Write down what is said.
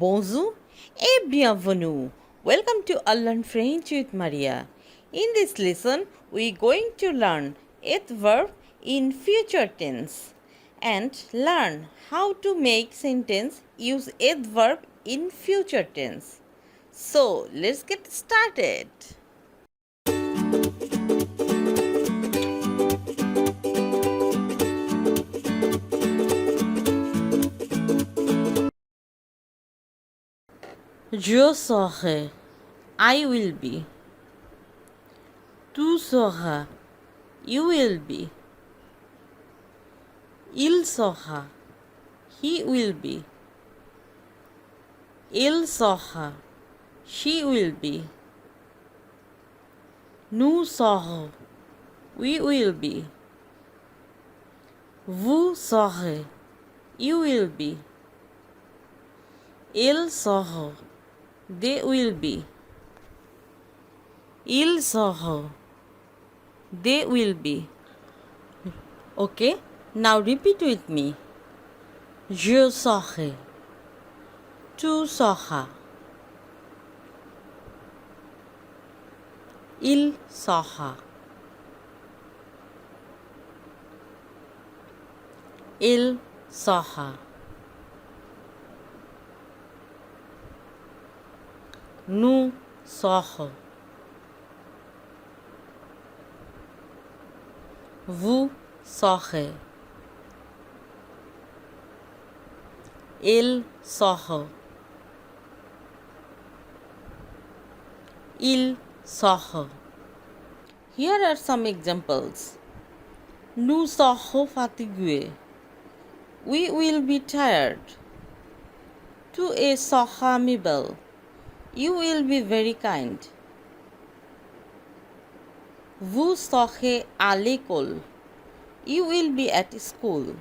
Bonjour et bienvenue. Welcome to Learn French with Maria. In this lesson, we are going to learn Être verb in future tense and learn how to make sentence use Être verb in future tense. So, let's get started. Je serai, I will be. Tu seras, you will be. Il sera, he will be. Elle sera, she will be. Nous serons, we will be. Vous serez, you will be. Ils seront, they will be. Ils seront, they will be. Okay, now repeat with me. Je serai. Tu seras. Il sera. Il sera. Nous serons. Vous serez. Ils seront. Ils seront. Here are some examples. Nous serons fatigués. We will be tired. Tu seras aimable. You will be very kind. Vous serez à l'école. You will be at school.